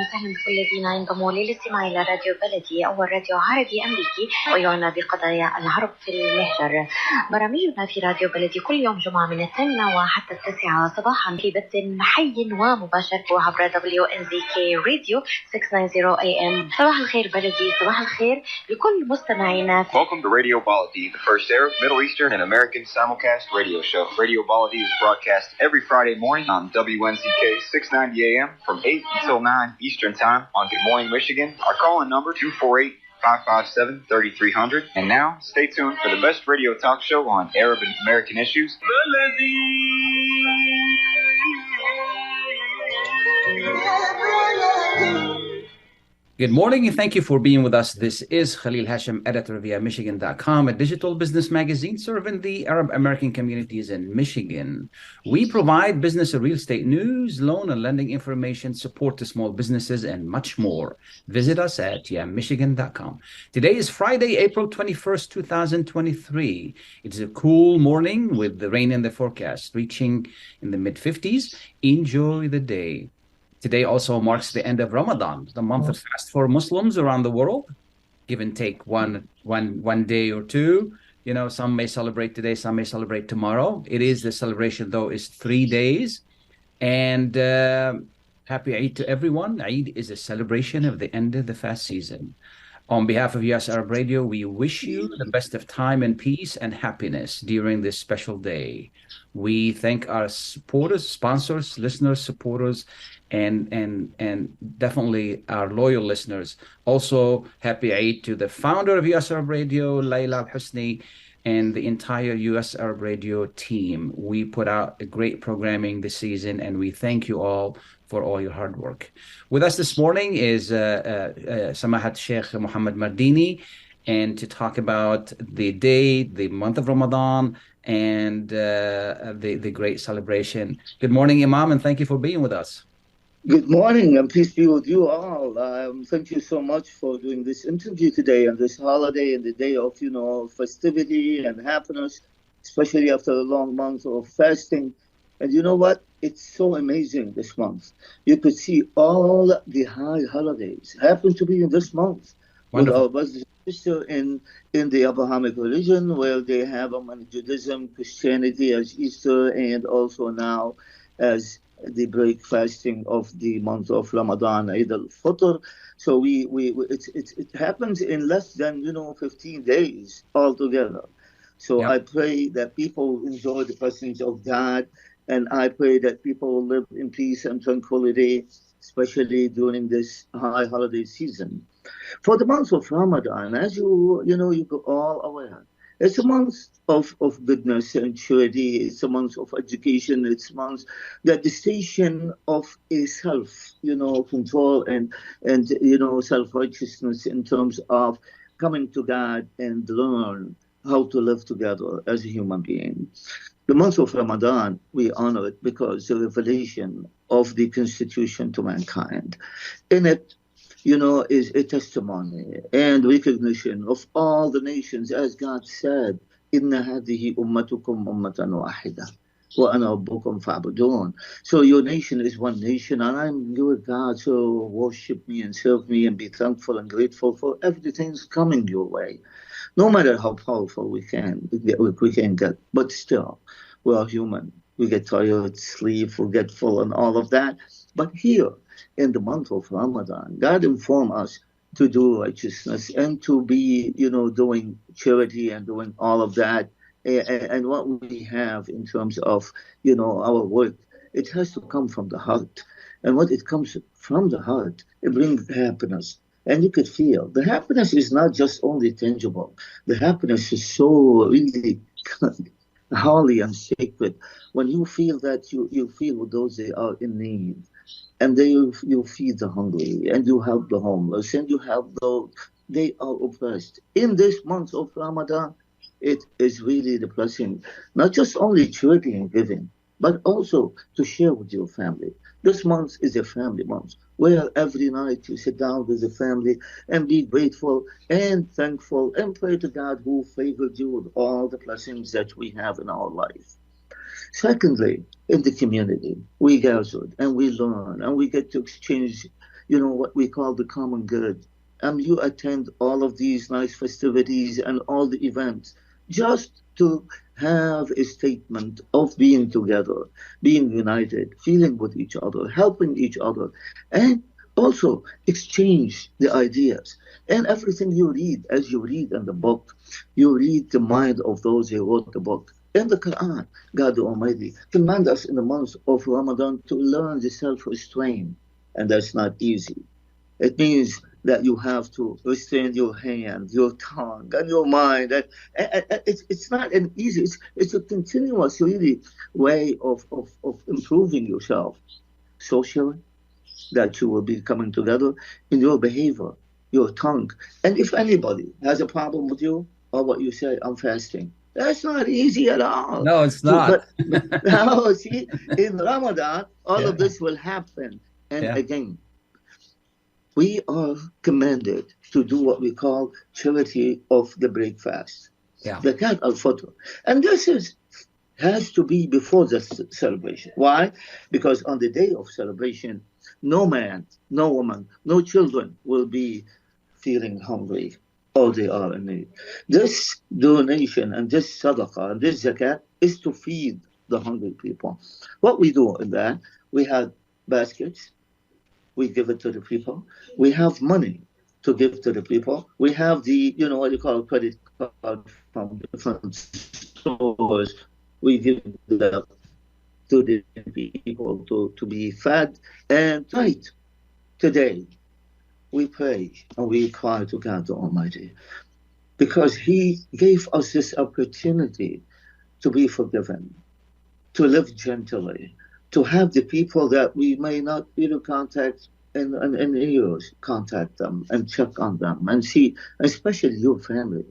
وسهلا بكل الذين ينضموا للاستماع إلى راديو بلدي أول راديو عربي أمريكي ويعنى بقضايا العرب في المهجر. برامجنا في راديو بلدي كل يوم جمعة من 8 وحتى 9 صباحا في بث حي ومباشر عبر WNZK راديو 690 AM. صباح الخير بلدي، صباح الخير لكل مستمعينا. Welcome to Radio Baladi, the first Arab, Middle Eastern, and American simulcast radio show. Radio Baladi is broadcast every Friday morning on WNZK 690 AM from 8 until 9 Eastern Time on Good Morning Michigan. Our call-in number 248-557-3300. And now, stay tuned for the best radio talk show on Arab and American issues. Good morning and thank you for being with us. This is Khalil Hachem, editor via Michigan.com, a digital business magazine serving the Arab American communities in Michigan. We provide business and real estate news, loan and lending information, support to small businesses, and much more. Visit us at Michigan.com. Today is Friday, April 21st, 2023. It's a cool morning with the rain in the forecast, reaching in the mid-50s. Enjoy the day. Today also marks the end of Ramadan, the month of fast for Muslims around the world. Give and take one day or two. You know, some may celebrate today, some may celebrate tomorrow. The celebration, though, is 3 days. And happy Eid to everyone. Eid is a celebration of the end of the fast season. On behalf of US Arab Radio, we wish you the best of time and peace and happiness during this special day. We thank our supporters, sponsors, listeners, supporters, and definitely our loyal listeners. Also, happy Eid to the founder of US Arab Radio, Layla Al-Husni, and the entire US Arab Radio team. We put out a great programming this season, and we thank you all for all your hard work. With us this morning is Samahat Sheikh Mehdi Mardini, and to talk about the day, the month of Ramadan, and the great celebration. Good morning, Imam, and thank you for being with us. Good morning, and peace be with you all. Thank you so much for doing this interview today on this holiday and the day of, festivity and happiness, especially after a long month of fasting. And you know what? It's so amazing this month. You could see all the high holidays happen to be in this month. Wonderful. With our brothers and sisters in the Abrahamic religion, where they have Judaism, Christianity as Easter, and also now as the break fasting of the month of Ramadan, Eid al-Fitr. So it happens in less than 15 days altogether. So I pray that people enjoy the presence of God, and I pray that people will live in peace and tranquility, especially during this high holiday season. For the month of Ramadan, as you all aware, it's a month of goodness and charity. It's a month of education. It's a month that the station of a control and self-righteousness in terms of coming to God and learn how to live together as a human being. The month of Ramadan, we honor it because the revelation of the Constitution to mankind. In it, is a testimony and recognition of all the nations, as God said, "Inna hadihi ummatukum ummatan wahida, wa ana rabbukum fa'budun." So your nation is one nation, and I'm your God, so worship me and serve me and be thankful and grateful for everything that's coming your way. No matter how powerful we can get, but still, we are human. We get tired, sleep, forgetful, and all of that. But here, in the month of Ramadan, God informed us to do righteousness and to be, doing charity and doing all of that. And what we have in terms of, our work, it has to come from the heart. And what it comes from the heart, it brings happiness. And you could feel the happiness is not just only tangible. The happiness is so really holy and sacred. When you feel that you feel with those that are in need, and you feed the hungry, and you help the homeless, and you help those they are oppressed. In this month of Ramadan, it is really the blessing, not just only charity and giving, but also to share with your family, This month is a family month, where every night you sit down with the family and be grateful and thankful and pray to God who favored you with all the blessings that we have in our life. Secondly, in the community, we gathered and we learn and we get to exchange, what we call the common good. And you attend all of these nice festivities and all the events just to have a statement of being together, being united, feeling with each other, helping each other, and also exchange the ideas. And everything you read, as you read in the book, you read the mind of those who wrote the book. In the Quran, God Almighty commands us in the month of Ramadan to learn the self-restraint, and that's not easy. It means that you have to restrain your hand, your tongue, and your mind. And it's not an easy, it's a continuous, really, way of improving yourself socially, that you will be coming together in your behavior, your tongue. And if anybody has a problem with you, or what you say, I'm fasting, that's not easy at all. No, it's not. But now, see, in Ramadan, all of this will happen. And again, we are commanded to do what we call charity of the breakfast, zakat al-fitr. And this has to be before the celebration. Why? Because on the day of celebration, no man, no woman, no children will be feeling hungry, or they are in need. This donation and this sadaqah and this zakat is to feed the hungry people. What we do in that, we have baskets, we give it to the people. We have money to give to the people. We have the, what you call credit card from different stores. We give that to the people to be fed. And tonight, today, we pray and we cry to God the Almighty, because He gave us this opportunity to be forgiven, to live gently, to have the people that we may not contact in years, contact them and check on them and see, especially your family.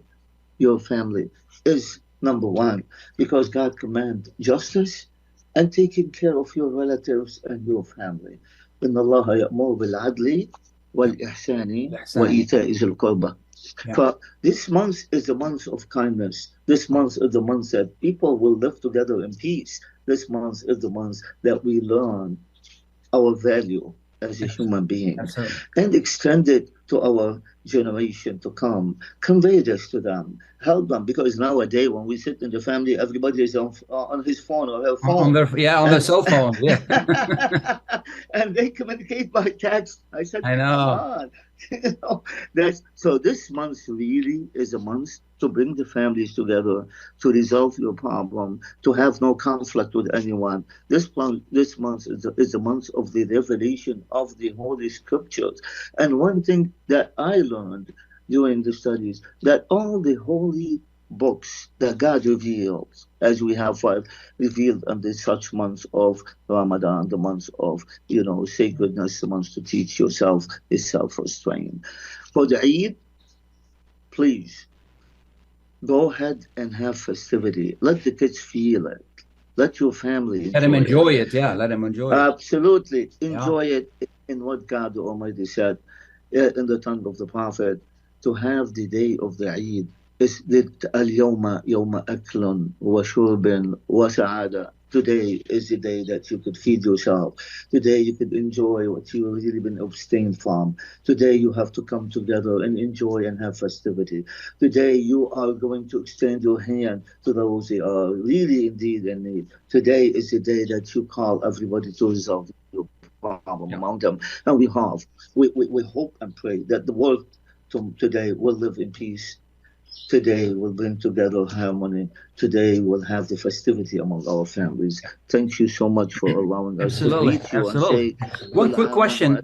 Your family is number one, because God commands justice and taking care of your relatives and your family. إن الله يأمر بالعدل والإحسان وإيتاء ذي القربى. For this month is the month of kindness. This month is the month that people will live together in peace. This month is the month that we learn our value as a human being. Absolutely. And extend it to our generation to come. Convey this to them. Help them, because nowadays when we sit in the family, everybody is on his phone or her phone. On their cell phone, And they communicate by text. I said, I know. So this month really is a month to bring the families together, to resolve your problem, to have no conflict with anyone. This month is the month of the revelation of the Holy Scriptures. And one thing that I learned during the studies, that all the holy books that God reveals, as we have revealed in this such month of Ramadan, the month of sacredness, the month to teach yourself is self-restraint. For the Eid, please go ahead and have festivity. Let the kids feel it. Let your family let them enjoy it. Yeah, let them enjoy it. Absolutely. Enjoy it in what God Almighty said in the tongue of the Prophet, to have the day of the Eid. اليوم يوم أكل وشرب وسعادة. Today is the day that you could feed yourself. Today you could enjoy what you've really been abstained from. Today you have to come together and enjoy and have festivity. Today you are going to extend your hand to those who are really indeed in need. Today is the day that you call everybody to resolve your problem among them. And we hope and pray that the world today will live in peace. Today will bring together harmony. Today we'll have the festivity among our families. Thank you so much for allowing us to meet you and say. One quick question,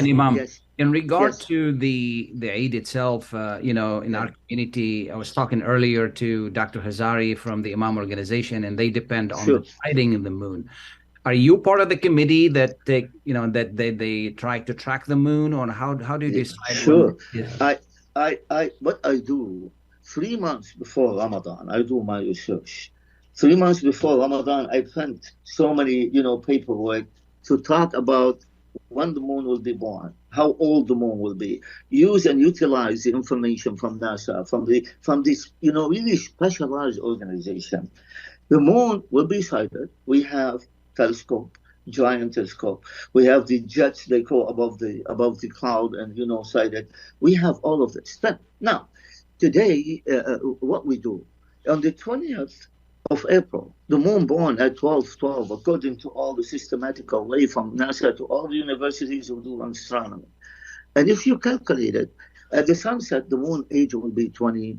Imam. Yes. In regard to the Eid itself, in our community, I was talking earlier to Dr. Hazari from the Imam organization, and they depend on the sighting in the moon. Are you part of the committee that they try to track the moon, or how do you decide? Sure. What I do 3 months before Ramadan, I do my research. 3 months before Ramadan, I print so many, paperwork, to talk about when the moon will be born, how old the moon will be, use and utilize the information from NASA, from this, really specialized organization. The moon will be sighted. We have telescope, giant telescope. We have the jets they call above the cloud and sighted. We have all of this. But now, today, what we do on the 20th of April, the moon born at 12:12, according to all the systematical way from NASA to all the universities who do astronomy. And if you calculate it, at the sunset, the moon age will be 20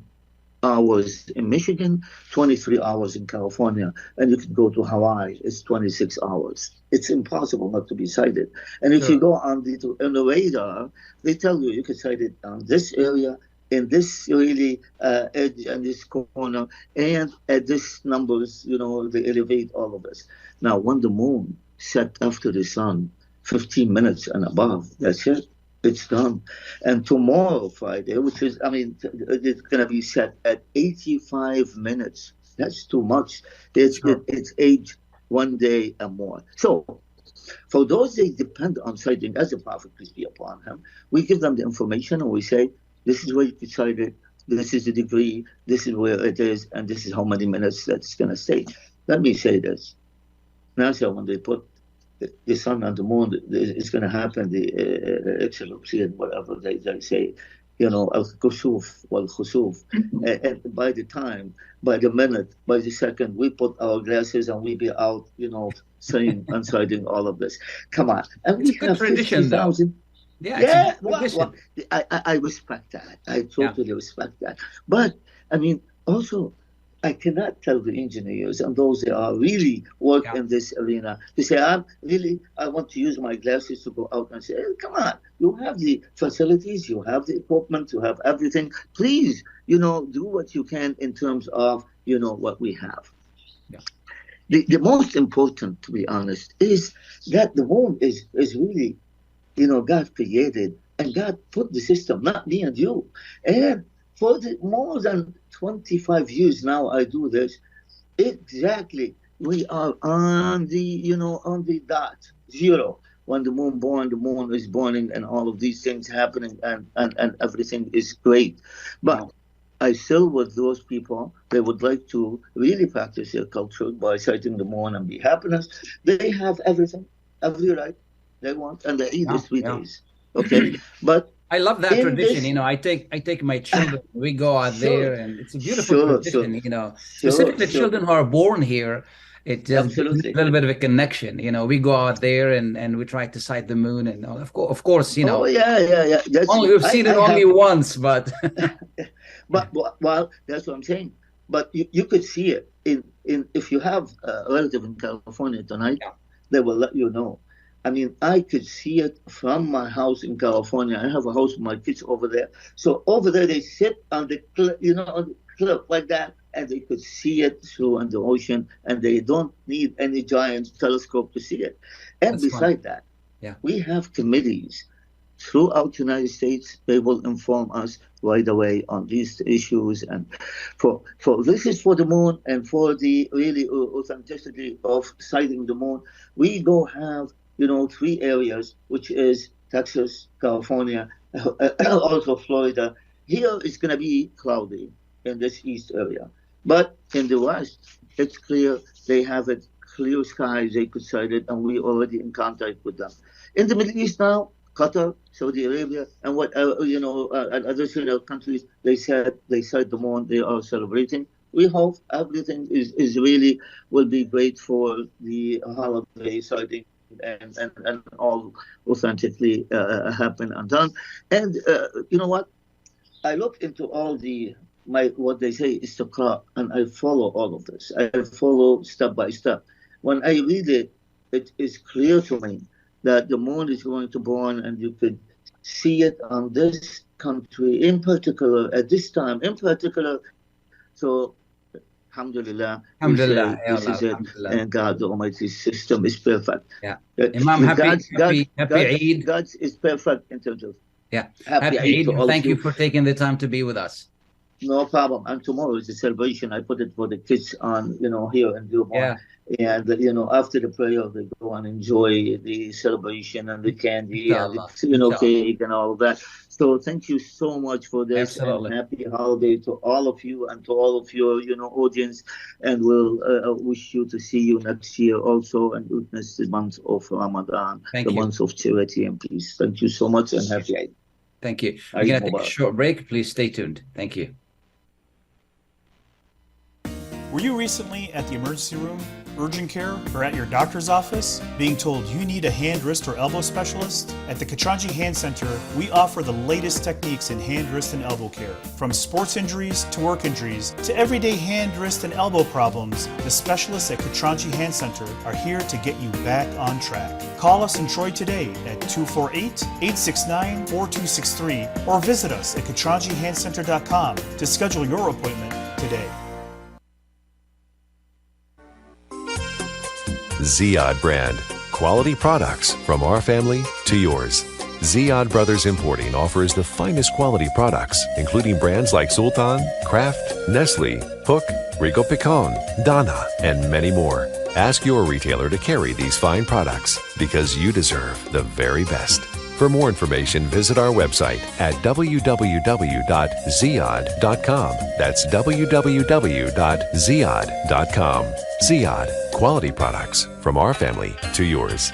hours in Michigan, 23 hours in California, and you can go to Hawaii, it's 26 hours. It's impossible not to be sighted. And if you go on the radar, they tell you can sight it on this area, in this really edge and this corner, and at this numbers, they elevate all of this. Now, when the moon set after the sun, 15 minutes and above, that's it. It's done. And tomorrow, Friday, which is, it's going to be set at 85 minutes. That's too much. It's age 1 day and more. So, for those they depend on sighting, as the Prophet, peace be upon him, we give them the information and we say, this is where you can sight it, this is the degree, this is where it is, and this is how many minutes that's going to stay. Let me say this. NASA, when they put the sun and the moon, it's going to happen, the eclipse and whatever they say, al-kusuf wal-khusuf. And by the time, by the minute, by the second, we put our glasses and we be out, saying and sighting all of this. Come on. And we have 50,000. Yeah, well, I respect that. I totally respect that. But, also, I cannot tell the engineers and those that are really work in this arena to say, I want to use my glasses to go out and say, hey, come on, you have the facilities, you have the equipment, you have everything. Please, do what you can in terms of, what we have. Yeah. The most important, to be honest, is that the moon is really, God created and God put the system, not me and you. And for more than 25 years now, I do this. Exactly, we are on the dot, zero. When the moon is burning and all of these things happening and everything is great. But I still with those people, they would like to really practice their culture by sighting the moon and be happiness. They have everything, every right they want, and they eat the 3 days. Okay, but I love that tradition. I take my children. We go out there, and it's a beautiful tradition. Specifically the children who are born here. It just a little bit of a connection. We go out there and we try to sight the moon, and of course. Oh yeah. We've seen it only once, but. Well, that's what I'm saying. But you could see it in if you have a relative in California tonight, they will let you know. I could see it from my house in California. I have a house with my kids over there. So over there, they sit on the cliff like that, and they could see it through on the ocean, and they don't need any giant telescope to see it. And that's beside that, we have committees throughout the United States. They will inform us right away on these issues. And for this is for the moon and for the really authenticity of sighting the moon, we go have 3 areas, which is Texas, California, also Florida. Here it's going to be cloudy in this east area. But in the west, it's clear. They have it clear skies. They could sight it, and we already in contact with them. In the Middle East now, Qatar, Saudi Arabia, and whatever, and other countries, they said they sight the moon. They are celebrating. We hope everything is really will be great for the holiday sighting. And all authentically happen and done. And you know what? I look into all what they say is istiqra, and I follow all of this. I follow step by step. When I read it, it is clear to me that the moon is going to burn, and you could see it on this country in particular at this time in particular. So. Alhamdulillah. This is it. And God, the Almighty's system is perfect. Yeah. Imam, happy Eid. God is perfect in terms of happy Eid. Thank you for taking the time to be with us. No problem. And tomorrow is a celebration. I put it for the kids on, here in Dearborn. Yeah. And, after the prayer, they go and enjoy the celebration and the candy and Inshallah. the, cake and all of that. So thank you so much for this. Absolutely. And happy holiday to all of you and to all of your, audience. And we'll wish you to see you next year also and witness the month of Ramadan, Thank you. Month of charity and peace. Thank you so much and happy Eid. Thank you. We're going to take a short break. Please stay tuned. Thank you. Were you recently at the emergency room, urgent care, or at your doctor's office being told you need a hand, wrist, or elbow specialist? At the Katranji Hand Center, we offer the latest techniques in hand, wrist, and elbow care. From sports injuries to work injuries to everyday hand, wrist, and elbow problems, the specialists at Katranji Hand Center are here to get you back on track. Call us in Troy today at 248-869-4263 or visit us at KatranjiHandCenter.com to schedule your appointment today. Ziyad brand. Quality products from our family to yours. Ziyad Brothers Importing offers the finest quality products, including brands like Sultan, Kraft, Nestle, Hook, Rico Picon, Dana, and many more. Ask your retailer to carry these fine products because you deserve the very best. For more information, visit our website at www.ziyad.com. That's www.ziyad.com. Ziyad, quality products from our family to yours.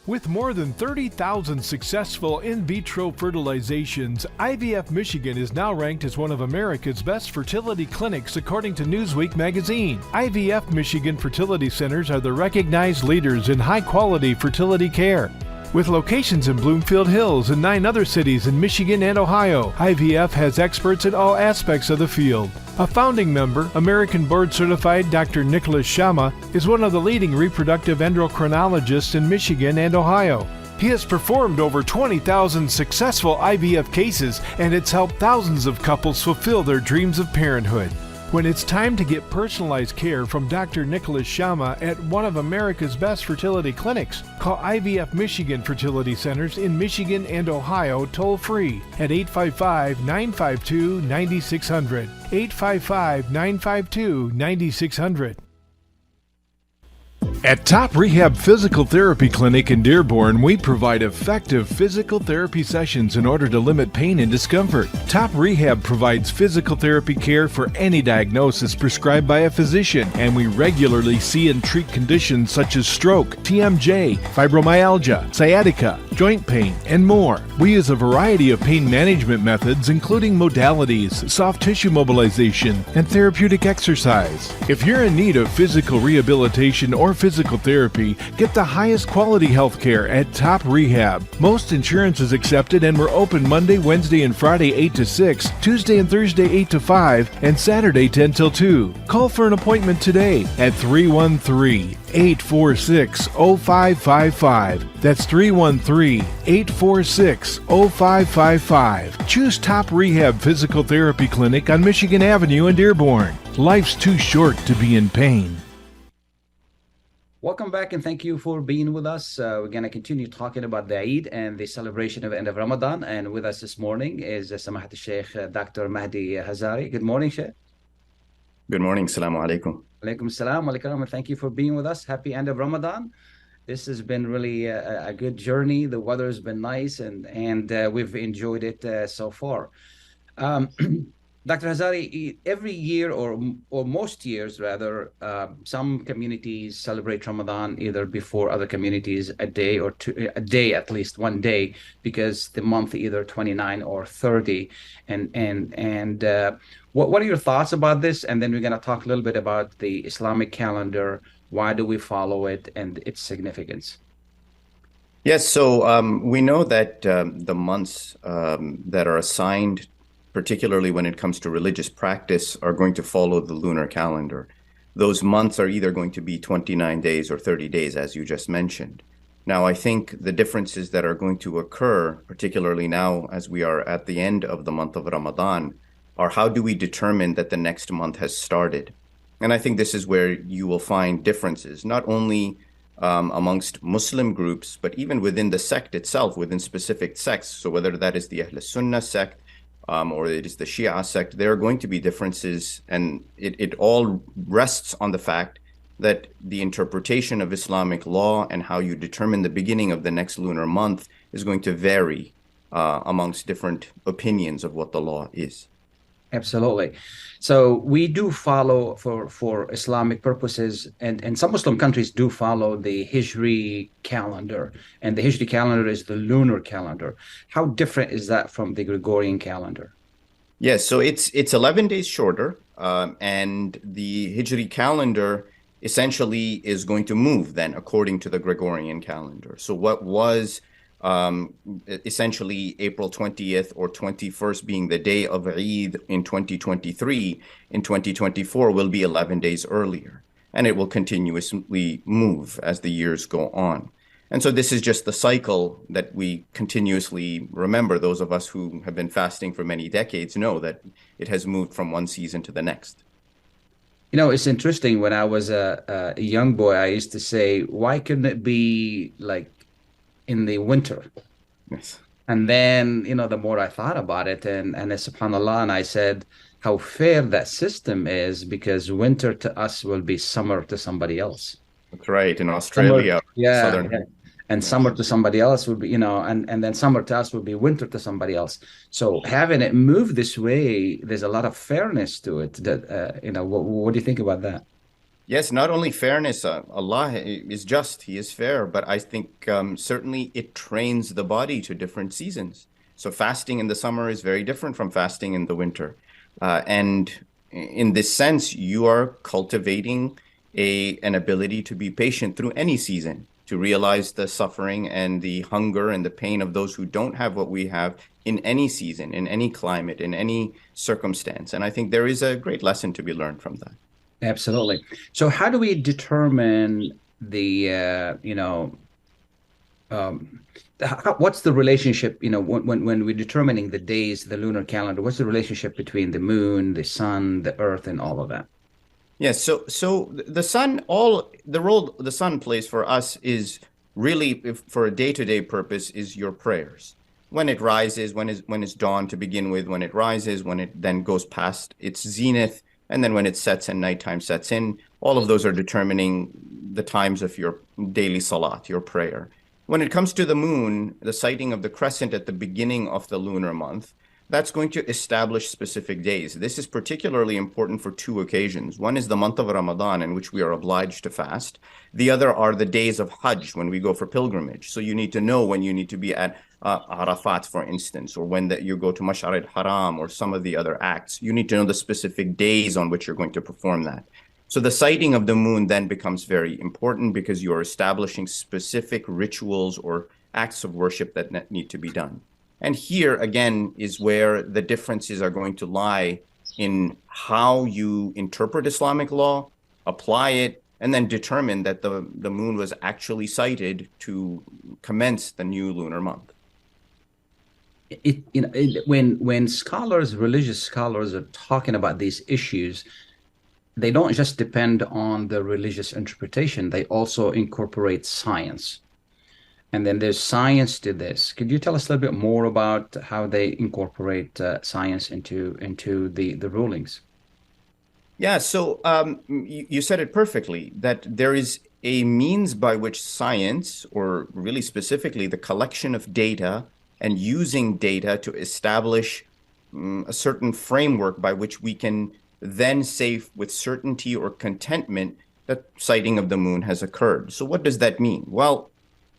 With more than 30,000 successful in vitro fertilizations, IVF Michigan is now ranked as one of America's best fertility clinics according to Newsweek magazine. IVF Michigan fertility centers are the recognized leaders in high-quality fertility care. With locations in Bloomfield Hills and 9 other cities in Michigan and Ohio, IVF has experts in all aspects of the field. A founding member, American board-certified Dr. Nicholas Shama, is one of the leading reproductive endocrinologists in Michigan and Ohio. He has performed over 20,000 successful IVF cases, and it's helped thousands of couples fulfill their dreams of parenthood. When it's time to get personalized care from Dr. Nicholas Shama at one of America's best fertility clinics, call IVF Michigan Fertility Centers in Michigan and Ohio toll-free at 855-952-9600. 855-952-9600. At Top Rehab Physical Therapy Clinic in Dearborn, we provide effective physical therapy sessions in order to limit pain and discomfort. Top Rehab provides physical therapy care for any diagnosis prescribed by a physician, and we regularly see and treat conditions such as stroke, TMJ, fibromyalgia, sciatica, joint pain, and more. We use a variety of pain management methods, including modalities, soft tissue mobilization, and therapeutic exercise. If you're in need of physical rehabilitation or physical therapy, get the highest quality health care at Top Rehab. Most insurance is accepted, and we're open Monday, Wednesday, and Friday 8 to 6, Tuesday and Thursday 8 to 5, and Saturday 10 till 2. Call for an appointment today at 313-846-0555. That's 313-846-0555. Choose Top Rehab Physical Therapy Clinic on Michigan Avenue in Dearborn. Life's too short to be in pain. Welcome back, and thank you for being with us. We're going to continue talking about the Eid and the celebration of the end of Ramadan. And with us this morning is Samahat Sheikh Dr. Mehdi Hazari. Good morning, Sheikh. Good morning. Assalamu alaikum. Alaikum salam. Alaikum. And thank you for being with us. Happy end of Ramadan. This has been really a good journey. The weather has been nice, and we've enjoyed it so far. Dr. Hazari, every year or most years rather, some communities celebrate Ramadan either before other communities a day or two, a day at least, one day, because the month either 29 or 30. And what are your thoughts about this? And then we're going to talk a little bit about the Islamic calendar. Why do we follow it and its significance? Yes, so we know that the months that are assigned, particularly when it comes to religious practice, are going to follow the lunar calendar. Those months are either going to be 29 days or 30 days, as you just mentioned. Now, I think the differences that are going to occur, particularly now as we are at the end of the month of Ramadan, are how do we determine that the next month has started? And I think this is where you will find differences, not only amongst Muslim groups, but even within the sect itself, within specific sects. So whether that is the Ahl Sunnah sect or it is the Shia sect, there are going to be differences, and it all rests on the fact that the interpretation of Islamic law and how you determine the beginning of the next lunar month is going to vary amongst different opinions of what the law is. Absolutely. So we do follow for Islamic purposes, and some Muslim countries do follow the Hijri calendar, and the Hijri calendar is the lunar calendar. How different is that from the Gregorian calendar? Yes, so it's 11 days shorter, and the Hijri calendar essentially is going to move then according to the Gregorian calendar. So what was essentially April 20th or 21st being the day of Eid in 2023, in 2024 will be 11 days earlier, and it will continuously move as the years go on. And so this is just the cycle that we continuously remember. Those of us who have been fasting for many decades know that it has moved from one season to the next. You know, it's interesting. When I was a young boy, I used to say, why couldn't it be like in the winter? Yes. And then, you know, the more I thought about it, and subhanAllah, and I said how fair that system is, because winter to us will be summer to somebody else. That's right. In Australia, yeah, southern. Yeah. And summer to somebody else would be, you know, and then summer to us would be winter to somebody else. So having it move this way, there's a lot of fairness to it. That you know, what do you think about that? Yes, not only fairness, Allah is just, He is fair, but I think certainly it trains the body to different seasons. So fasting in the summer is very different from fasting in the winter. And in this sense, you are cultivating an ability to be patient through any season, to realize the suffering and the hunger and the pain of those who don't have what we have in any season, in any climate, in any circumstance. And I think there is a great lesson to be learned from that. Absolutely. So how do we determine the, what's the relationship, you know, when we're determining the days, the lunar calendar, what's the relationship between the moon, the sun, the earth, and all of that? Yes, so the sun, the role the sun plays for us is really, for a day-to-day purpose, is your prayers. When it rises, when it's dawn to begin with, when it rises, when it then goes past its zenith, and then when it sets and nighttime sets in, all of those are determining the times of your daily salat, your prayer. When it comes to the moon, the sighting of the crescent at the beginning of the lunar month, that's going to establish specific days. This is particularly important for two occasions. One is the month of Ramadan, in which we are obliged to fast. The other are the days of Hajj, when we go for pilgrimage. So you need to know when you need to be at Arafat, for instance, or when you go to Mash'ar al-Haram or some of the other acts. You need to know the specific days on which you're going to perform that. So the sighting of the moon then becomes very important, because you are establishing specific rituals or acts of worship that need to be done. And here, again, is where the differences are going to lie in how you interpret Islamic law, apply it, and then determine that the moon was actually sighted to commence the new lunar month. When scholars, religious scholars, are talking about these issues, they don't just depend on the religious interpretation. They also incorporate science. And then there's science to this. Could you tell us a little bit more about how they incorporate science into the rulings? Yeah, so you said it perfectly, that there is a means by which science, or really specifically the collection of data and using data to establish a certain framework by which we can then say with certainty or contentment that sighting of the moon has occurred. So what does that mean? Well,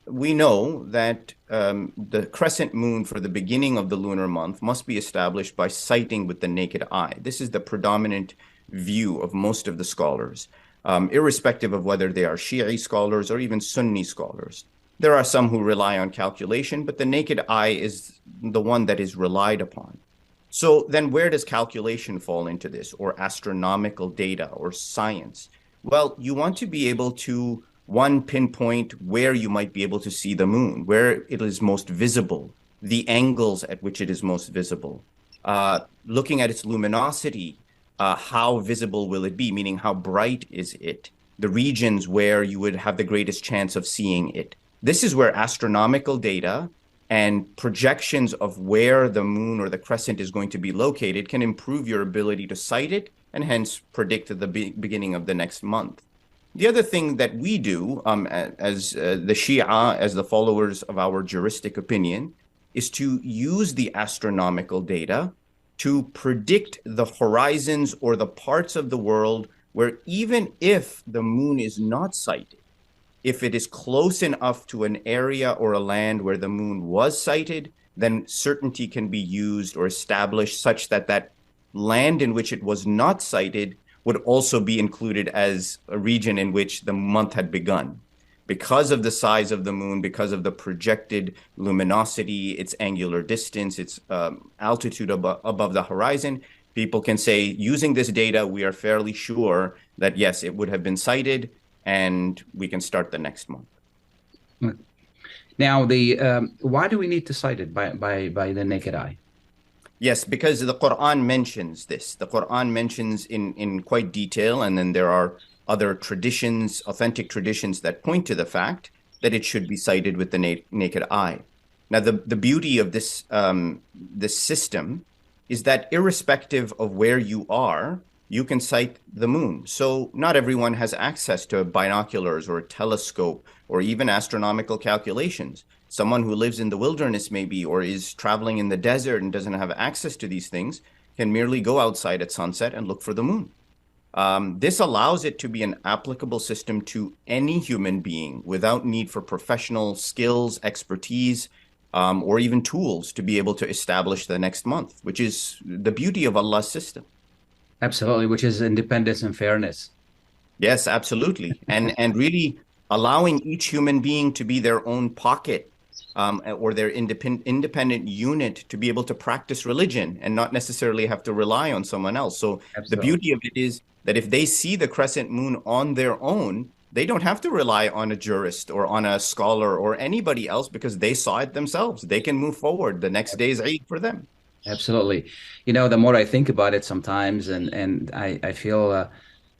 we know that the crescent moon for the beginning of the lunar month must be established by sighting with the naked eye. This is the predominant view of most of the scholars, irrespective of whether they are Shi'i scholars or even Sunni scholars. There are some who rely on calculation, but the naked eye is the one that is relied upon. So then where does calculation fall into this, or astronomical data or science? Well, you want to be able to pinpoint where you might be able to see the moon, where it is most visible, the angles at which it is most visible, looking at its luminosity, how visible will it be, meaning how bright is it, the regions where you would have the greatest chance of seeing it. This is where astronomical data and projections of where the moon or the crescent is going to be located can improve your ability to sight it and hence predict the beginning of the next month. The other thing that we do as the Shia, as the followers of our juristic opinion, is to use the astronomical data to predict the horizons or the parts of the world where even if the moon is not sighted, if it is close enough to an area or a land where the moon was sighted, then certainty can be used or established such that that land in which it was not sighted would also be included as a region in which the month had begun. Because of the size of the moon, because of the projected luminosity, its angular distance, its altitude above the horizon, people can say, using this data, we are fairly sure that, yes, it would have been sighted, and we can start the next month. Now, why do we need to sight it by the naked eye? Yes, because the Quran mentions this. The Quran mentions in quite detail, and then there are other traditions, authentic traditions that point to the fact that it should be sighted with the naked eye. Now, the beauty of this system is that irrespective of where you are, you can sight the moon. So not everyone has access to binoculars or a telescope or even astronomical calculations. Someone who lives in the wilderness maybe, or is traveling in the desert and doesn't have access to these things, can merely go outside at sunset and look for the moon. This allows it to be an applicable system to any human being without need for professional skills, expertise, or even tools to be able to establish the next month, which is the beauty of Allah's system. Absolutely, which is independence and fairness. Yes, absolutely. And really allowing each human being to be their own pocket or their independent unit to be able to practice religion and not necessarily have to rely on someone else. So the beauty of it is that if they see the crescent moon on their own, they don't have to rely on a jurist or on a scholar or anybody else because they saw it themselves. They can move forward. The next day is Eid for them. Absolutely. You know, the more I think about it sometimes, and I feel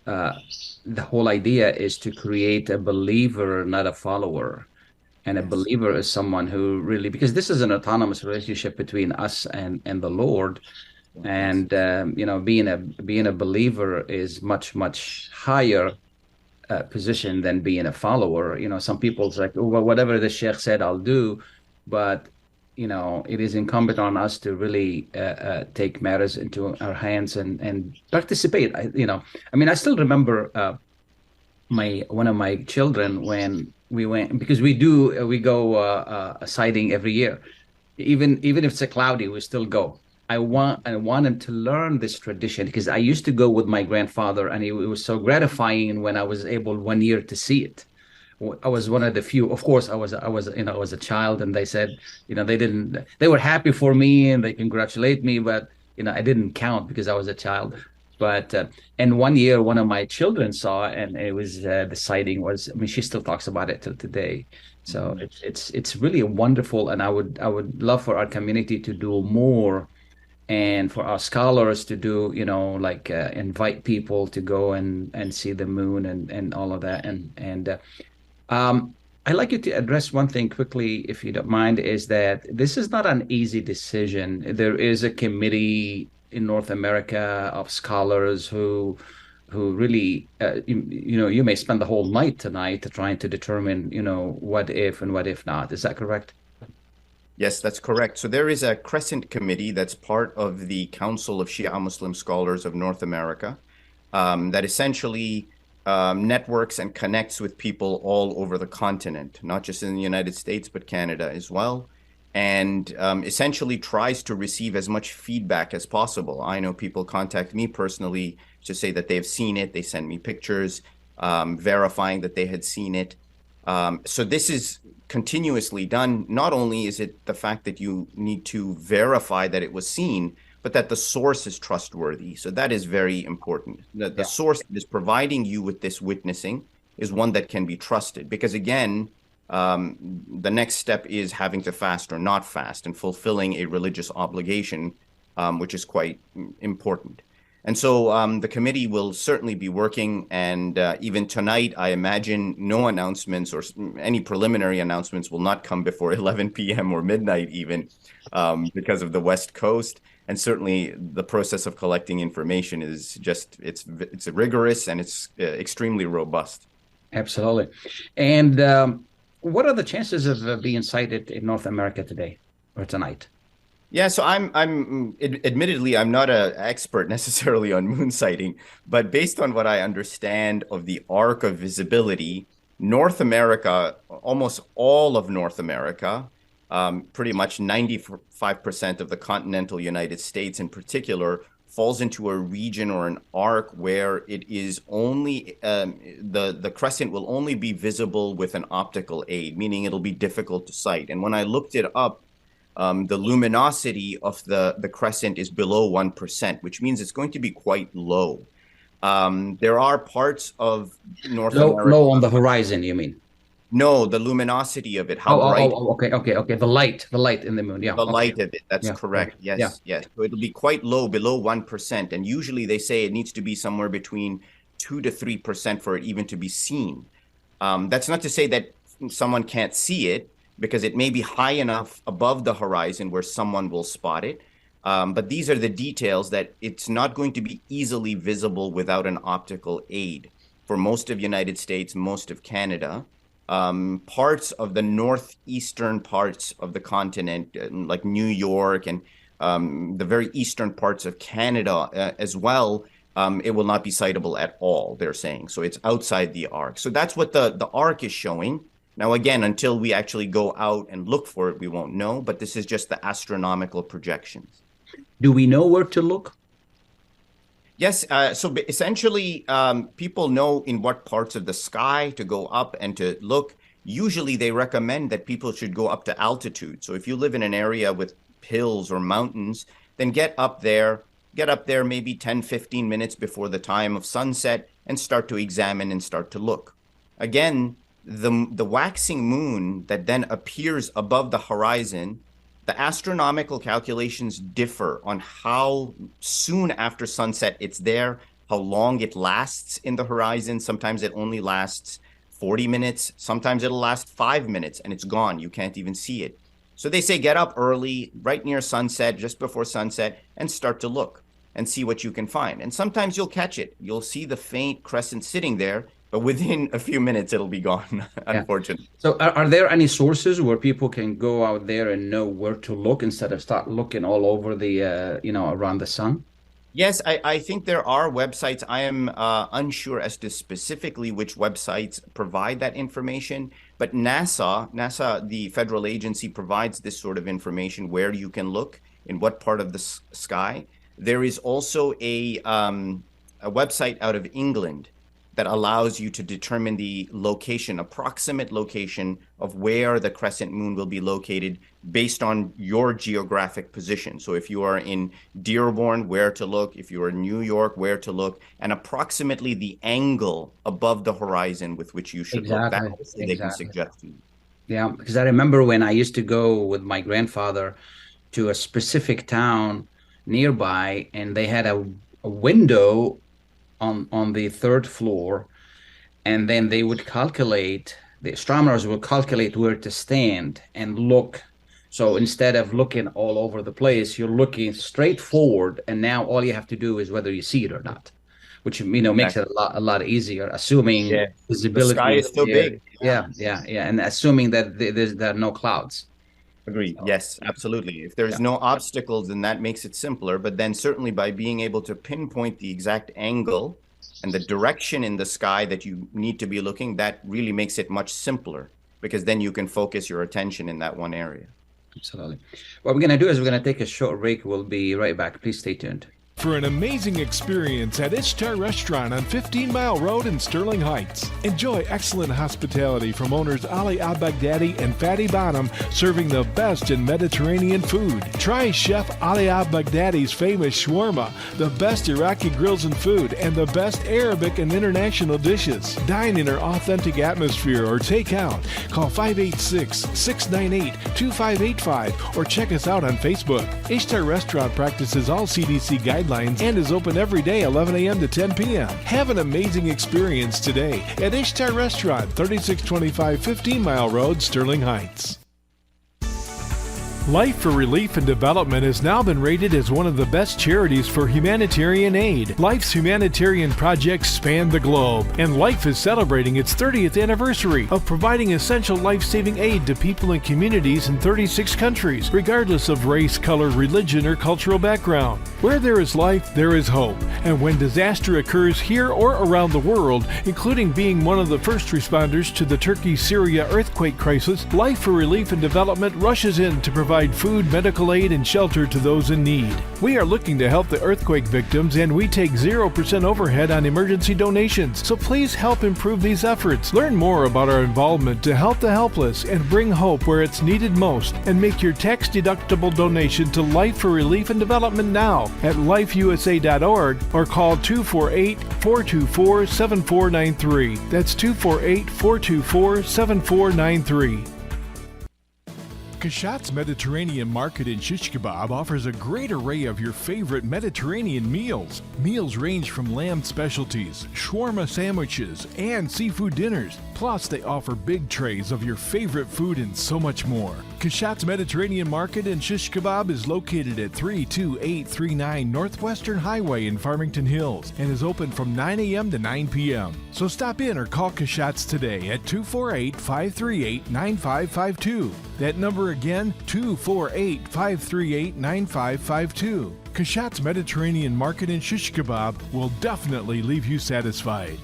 the whole idea is to create a believer, not a follower. And a believer is someone who really, because this is an autonomous relationship between us and the Lord. And, you know, being a believer is much higher position than being a follower. You know, some people's like, oh, well, whatever the Sheikh said, I'll do. But you know, it is incumbent on us to really take matters into our hands and participate. I still remember one of my children when we went, because we go sighting every year, even if it's a cloudy, we still go. I want him to learn this tradition because I used to go with my grandfather, and it was so gratifying when I was able one year to see it. I was one of the few. Of course, I was a child, and they said, they were happy for me and they congratulate me, but I didn't count because I was a child. But and one year, one of my children saw, and it was the sighting was. I mean, she still talks about it till today. So it's really wonderful, and I would love for our community to do more, and for our scholars to do, invite people to go and see the moon and all of that, and. I'd like you to address one thing quickly, if you don't mind, is that this is not an easy decision. There is a committee in North America of scholars who really, you may spend the whole night tonight trying to determine, what if and what if not. Is that correct? Yes, that's correct. So there is a Crescent Committee that's part of the Council of Shia Muslim Scholars of North America that essentially networks and connects with people all over the continent, not just in the United States, but Canada as well, and essentially tries to receive as much feedback as possible. I know people contact me personally to say that they've seen it. They send me pictures verifying that they had seen it. So this is continuously done. Not only is it the fact that you need to verify that it was seen, but that the source is trustworthy. So that is very important. The source that is providing you with this witnessing is one that can be trusted. Because again, the next step is having to fast or not fast and fulfilling a religious obligation, which is quite important. And so the committee will certainly be working, and even tonight, I imagine no announcements or any preliminary announcements will not come before 11 p.m. or midnight even because of the West Coast. And certainly the process of collecting information is just, it's rigorous and it's extremely robust. Absolutely. And what are the chances of being sighted in North America today or tonight? Yeah, so admittedly, I'm not an expert necessarily on moon sighting, but based on what I understand of the arc of visibility, North America, almost all of North America, pretty much 95% of the continental United States in particular, falls into a region or an arc where it is only, the crescent will only be visible with an optical aid, meaning it'll be difficult to sight. And when I looked it up, the luminosity of the crescent is below 1%, which means it's going to be quite low. There are parts of North America. Low on the horizon, you mean? No, the luminosity of it, how bright. Okay. The light in the moon. Yeah. The light of it. That's correct. Yes. So it'll be quite low, below 1%. And usually they say it needs to be somewhere between 2 to 3% for it even to be seen. That's not to say that someone can't see it, because it may be high enough above the horizon where someone will spot it. But these are the details that it's not going to be easily visible without an optical aid. For most of the United States, most of Canada, parts of the northeastern parts of the continent, like New York and the very eastern parts of Canada as well, it will not be sightable at all, they're saying. So it's outside the arc. So that's what the arc is showing. Now, again, until we actually go out and look for it, we won't know, but this is just the astronomical projections. Do we know where to look? Yes. So essentially, people know in what parts of the sky to go up and to look. Usually they recommend that people should go up to altitude. So if you live in an area with hills or mountains, then get up there maybe 10, 15 minutes before the time of sunset and start to examine and start to look. Again, the waxing moon that then appears above the horizon, the astronomical calculations differ on how soon after sunset it's there, how long it lasts in the horizon. Sometimes it only lasts 40 minutes. Sometimes it'll last 5 minutes and it's gone. You can't even see it. So they say get up early, right near sunset, just before sunset, and start to look and see what you can find. And sometimes you'll catch it. You'll see the faint crescent sitting there, but within a few minutes, it'll be gone, unfortunately. So are there any sources where people can go out there and know where to look instead of start looking all over the, around the sun? Yes, I think there are websites. I am unsure as to specifically which websites provide that information, but NASA, the federal agency, provides this sort of information where you can look, in what part of the sky. There is also a website out of England that allows you to determine the location, approximate location of where the crescent moon will be located based on your geographic position. So if you are in Dearborn, where to look, if you are in New York, where to look, and approximately the angle above the horizon with which you should look. They can suggest to you. Yeah, because I remember when I used to go with my grandfather to a specific town nearby, and they had a window on the third floor, and then they would calculate, the astronomers would calculate where to stand and look. So instead of looking all over the place, you're looking straight forward, and now all you have to do is whether you see it or not, which makes it a lot easier, assuming visibility. The sky is so big. Yeah, and assuming that there are no clouds. Agreed. Yes, absolutely. If there's no obstacles, then that makes it simpler. But then certainly by being able to pinpoint the exact angle and the direction in the sky that you need to be looking, that really makes it much simpler, because then you can focus your attention in that one area. Absolutely. What we're going to do is we're going to take a short break. We'll be right back. Please stay tuned. For an amazing experience at Ishtar Restaurant on 15 Mile Road in Sterling Heights. Enjoy excellent hospitality from owners Ali Al-Baghdadi and Fatty Bonham, serving the best in Mediterranean food. Try Chef Ali Al-Baghdadi's famous shawarma, the best Iraqi grills and food, and the best Arabic and international dishes. Dine in our authentic atmosphere or take out. Call 586-698-2585 or check us out on Facebook. Ishtar Restaurant practices all CDC guidelines guidelines and is open every day 11 a.m. to 10 p.m. Have an amazing experience today at Ishtar Restaurant, 3625 15 Mile Road, Sterling Heights. Life for Relief and Development has now been rated as one of the best charities for humanitarian aid. Life's humanitarian projects span the globe, and Life is celebrating its 30th anniversary of providing essential life-saving aid to people and communities in 36 countries, regardless of race, color, religion, or cultural background. Where there is life, there is hope. And when disaster occurs here or around the world, including being one of the first responders to the Turkey-Syria earthquake crisis, Life for Relief and Development rushes in to provide food, medical aid, and shelter to those in need. We are looking to help the earthquake victims, and we take 0% overhead on emergency donations. So please help improve these efforts. Learn more about our involvement to help the helpless and bring hope where it's needed most, and make your tax-deductible donation to Life for Relief and Development now at lifeusa.org or call 248-424-7493. That's 248-424-7493. Kashat's Mediterranean Market in Shish Kebab offers a great array of your favorite Mediterranean meals. Meals range from lamb specialties, shawarma sandwiches, and seafood dinners. Plus, they offer big trays of your favorite food and so much more. Kashat's Mediterranean Market in Shish Kebab is located at 32839 Northwestern Highway in Farmington Hills and is open from 9 a.m. to 9 p.m. So stop in or call Kashat's today at 248-538-9552. That number again, 248-538-9552. Kashat's Mediterranean Market in Shish Kebab will definitely leave you satisfied.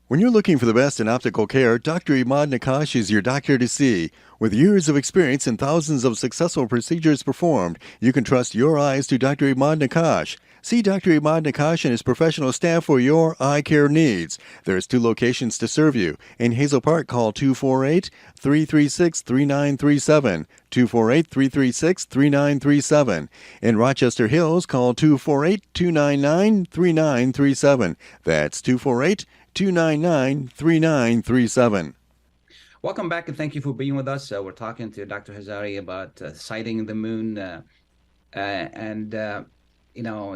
When you're looking for the best in optical care, Dr. Imad Nakash is your doctor to see. With years of experience and thousands of successful procedures performed, you can trust your eyes to Dr. Imad Nakash. See Dr. Imad Nakash and his professional staff for your eye care needs. There's 2 locations to serve you. In Hazel Park, call 248-336-3937, 248-336-3937. In Rochester Hills, call 248-299-3937. That's 248-299-3937. Welcome back, and thank you for being with us. We're talking to Dr. Hazari about sighting the moon,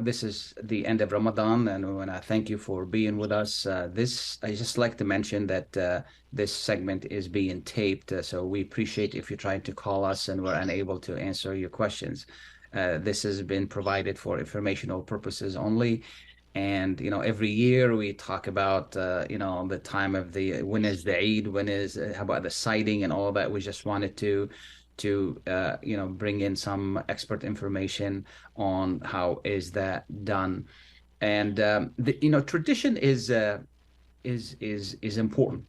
this is the end of Ramadan, and I thank you for being with us. I just like to mention that this segment is being taped, so we appreciate if you're trying to call us and we're unable to answer your questions. This has been provided for informational purposes only. And, every year we talk about, the time of when is the Eid, how about the sighting and all that. We just wanted to bring in some expert information on how is that done. And, tradition is important.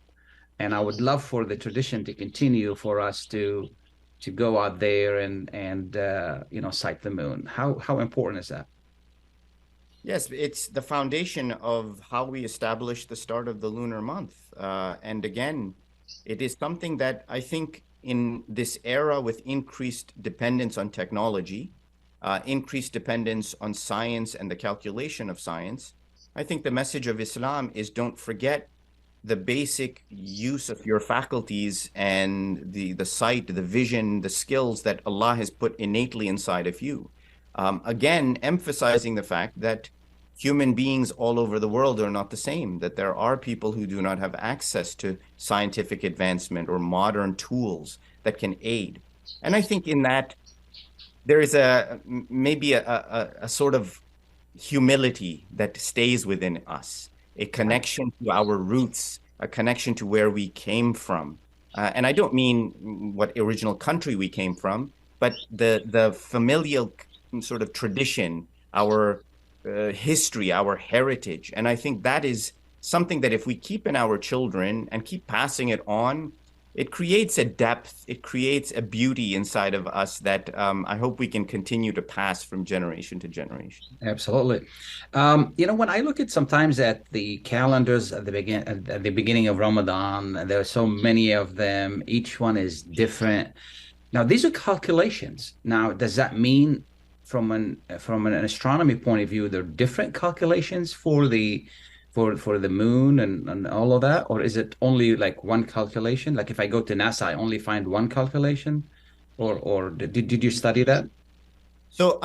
And I would love for the tradition to continue for us to go out there and sight the moon. How important is that? Yes, it's the foundation of how we establish the start of the lunar month. And again, it is something that I think in this era with increased dependence on technology, increased dependence on science and the calculation of science, I think the message of Islam is don't forget the basic use of your faculties and the sight, the vision, the skills that Allah has put innately inside of you. Again, emphasizing the fact that human beings all over the world are not the same, that there are people who do not have access to scientific advancement or modern tools that can aid. And I think in that there is maybe a sort of humility that stays within us, a connection to our roots, a connection to where we came from. And I don't mean what original country we came from, but the familial sort of tradition, our history, our heritage. And I think that is something that if we keep in our children and keep passing it on, it creates a depth, it creates a beauty inside of us that I hope we can continue to pass from generation to generation. Absolutely. When I look at sometimes at the calendars at the beginning of Ramadan, there are so many of them. Each one is different. Now, these are calculations. Now, does that mean from an astronomy point of view, there are different calculations for the moon and all of that, or is it only like one calculation? Like if I go to NASA, I only find one calculation, or did you study that? So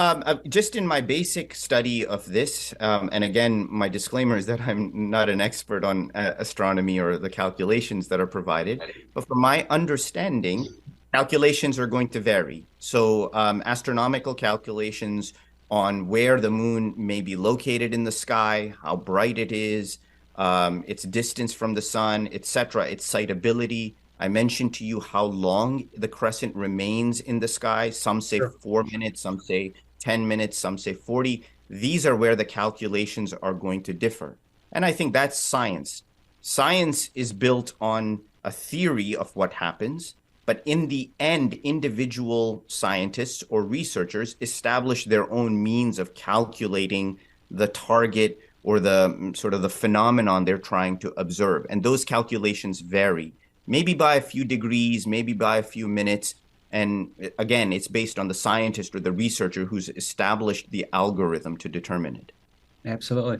just in my basic study of this, and again, my disclaimer is that I'm not an expert on astronomy or the calculations that are provided, but from my understanding, calculations are going to vary. So astronomical calculations on where the moon may be located in the sky, how bright it is, its distance from the sun, etc., its sightability. I mentioned to you how long the crescent remains in the sky. Some say 4 minutes, some say 10 minutes, some say 40. These are where the calculations are going to differ. And I think that's science. Science is built on a theory of what happens, but in the end, individual scientists or researchers establish their own means of calculating the target or the sort of the phenomenon they're trying to observe. And those calculations vary. Maybe by a few degrees, maybe by a few minutes. And again, it's based on the scientist or the researcher who's established the algorithm to determine it. Absolutely.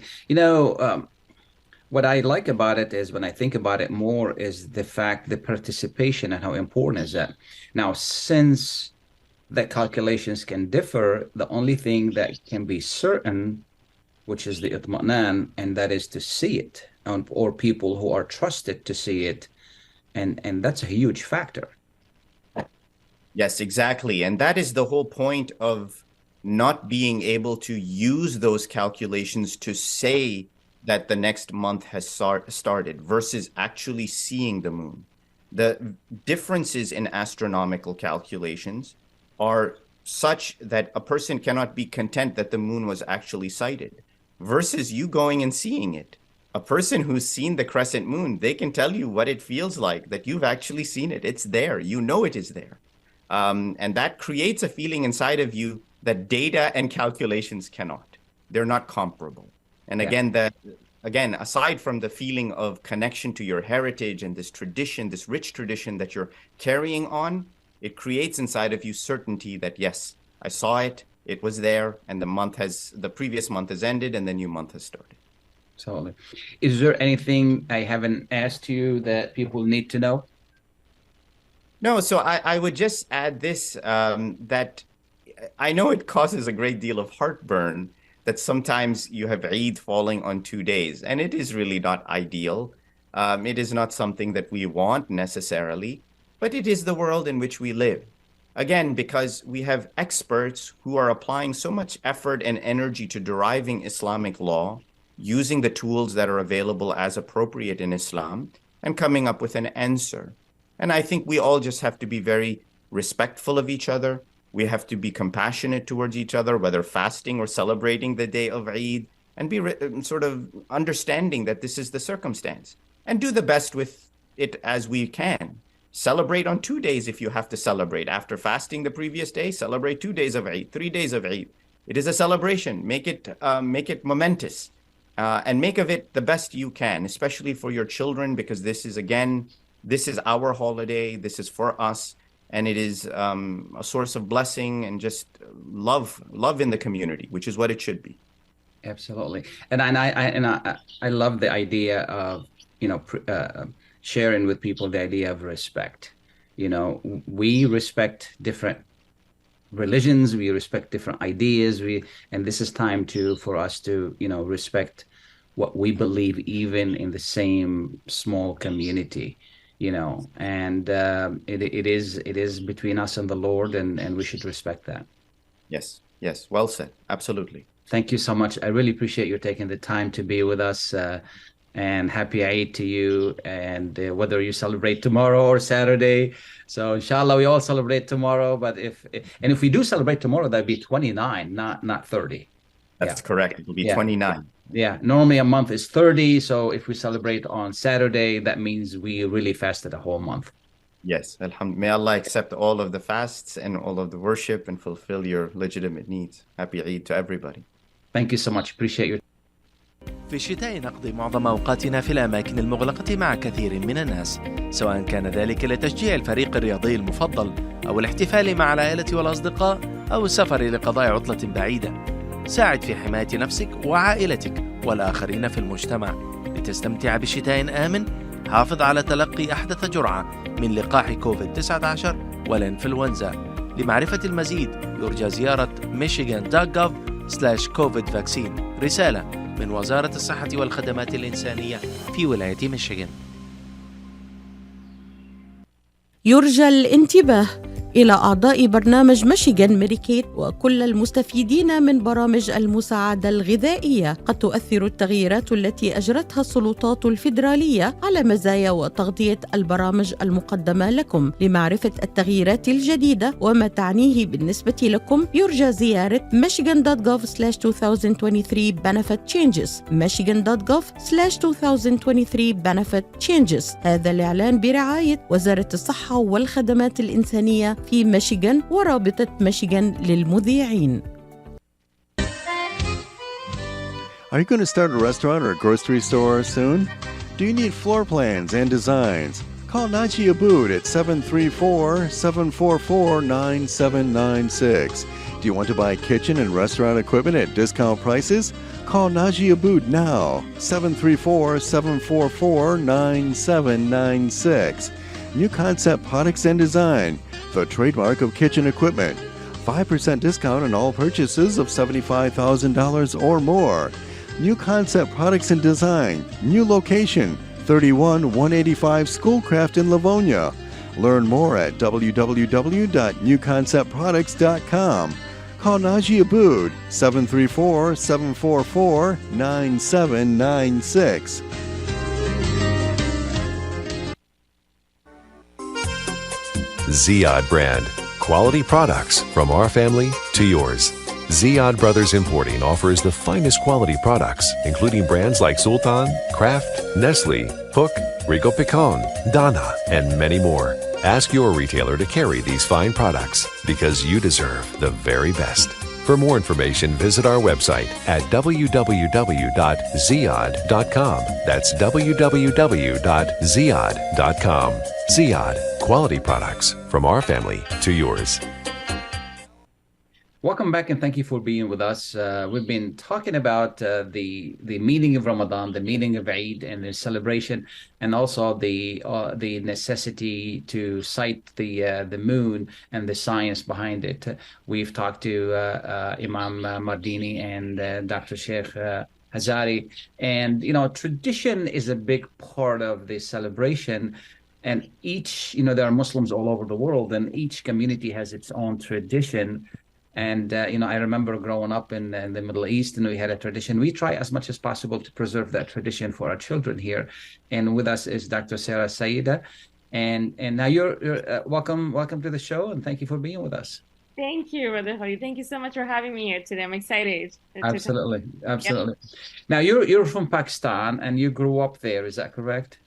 What I like about it is, when I think about it more, is the fact, the participation, and how important is that. Now, since the calculations can differ, the only thing that can be certain, which is the itma'nan, and that is to see it, or people who are trusted to see it. And that's a huge factor. Yes, exactly. And that is the whole point of not being able to use those calculations to say that the next month has started versus actually seeing the moon. The differences in astronomical calculations are such that a person cannot be content that the moon was actually sighted versus you going and seeing it. A person who's seen the crescent moon, they can tell you what it feels like, that you've actually seen it. It's there. You know it is there. And that creates a feeling inside of you that data and calculations cannot. They're not comparable. And again, aside from the feeling of connection to your heritage and this tradition, this rich tradition that you're carrying on, it creates inside of you certainty that, yes, I saw it, it was there, and the previous month has ended and the new month has started. Absolutely. Is there anything I haven't asked you that people need to know? No, so I would just add this, that I know it causes a great deal of heartburn that sometimes you have Eid falling on 2 days, and it is really not ideal. It is not something that we want necessarily, but it is the world in which we live. Again, because we have experts who are applying so much effort and energy to deriving Islamic law, using the tools that are available as appropriate in Islam, and coming up with an answer. And I think we all just have to be very respectful of each other. We have to be compassionate towards each other, whether fasting or celebrating the day of Eid, and be sort of understanding that this is the circumstance, and do the best with it as we can. Celebrate on 2 days if you have to celebrate. After fasting the previous day, celebrate 2 days of Eid, 3 days of Eid. It is a celebration. Make it momentous. And make of it the best you can, especially for your children, because this is our holiday, this is for us, and it is a source of blessing and just love in the community, which is what it should be. Absolutely. And I love the idea of, sharing with people the idea of respect. We respect different religions, we respect different ideas, and this is time for us to respect what we believe, even in the same small community, and it is between us and the Lord, and we should respect that. Yes, well said. Absolutely. Thank you so much. I really appreciate you taking the time to be with us, and happy Eid to you, and whether you celebrate tomorrow or Saturday. So inshallah we all celebrate tomorrow, but if we do celebrate tomorrow, that'd be 29, not 30. That's correct. It will be 29. Yeah, normally a month is 30, so if we celebrate on Saturday, that means we really fasted a whole month. Yes, alhamdulillah. May Allah accept all of the fasts and all of the worship and fulfill your legitimate needs. Happy Eid to everybody. Thank you so much. Appreciate your. في الشتاء نقضي معظم أوقاتنا في الأماكن المغلقة مع كثير من الناس، سواء كان ذلك لتشجيع الفريق الرياضي المفضل أو الاحتفال مع العائلة والأصدقاء أو السفر لقضاء عطلة بعيدة. ساعد في حماية نفسك وعائلتك والآخرين في المجتمع لتستمتع بشتاء آمن. حافظ على تلقي أحدث جرعة من لقاح كوفيد-19 والإنفلونزا. لمعرفة المزيد يرجى زيارة michigan.gov/COVID-vaccine. رسالة من وزارة الصحة والخدمات الإنسانية في ولاية ميشيغان. يرجى الانتباه إلى أعضاء برنامج ميشيغان ميديكيد وكل المستفيدين من برامج المساعدة الغذائية. قد تؤثر التغييرات التي أجرتها السلطات الفيدرالية على مزايا وتغطية البرامج المقدمة لكم. لمعرفة التغييرات الجديدة وما تعنيه بالنسبة لكم يرجى زيارة michigan.gov/2023 benefit changes michigan.gov/2023 benefit changes. هذا الإعلان برعاية وزارة الصحة والخدمات الإنسانية في ميشيغان ورابطة ميشيغان للمذيعين. Are you going to start a restaurant or a grocery store soon? Do you need floor plans and designs? Call Naji Abood at 734-744-9796. Do you want to buy kitchen and restaurant equipment at discount prices? Call Naji Abood now, 734-744-9796. New Concept Products and Design, the trademark of kitchen equipment. 5% discount on all purchases of $75,000 or more. New Concept Products and Design, new location, 31185 Schoolcraft in Livonia. Learn more at www.newconceptproducts.com. Call Naji Abood, 734-744-9796. Ziyad brand. Quality products from our family to yours. Ziyad Brothers Importing offers the finest quality products, including brands like Sultan, Kraft, Nestle, Hook, Rico Picon, Dana, and many more. Ask your retailer to carry these fine products because you deserve the very best. For more information, visit our website at www.ziyad.com. That's www.ziyad.com. Ziyad, quality products from our family to yours. Welcome back and thank you for being with us. We've been talking about the meaning of Ramadan, the meaning of Eid and the celebration, and also the necessity to cite the moon and the science behind it. We've talked to Imam Mardini and Dr. Sheikh Hazari, and tradition is a big part of the celebration. And each, there are Muslims all over the world, and each community has its own tradition. And, I remember growing up in the Middle East, and we had a tradition. We try as much as possible to preserve that tradition for our children here. And with us is Dr. Sara Seyda. And now you're welcome to the show, and thank you for being with us. Thank you, Brother Holly. Thank you so much for having me here today. I'm excited. Absolutely. Yep. Now, you're from Pakistan, and you grew up there. Is that correct?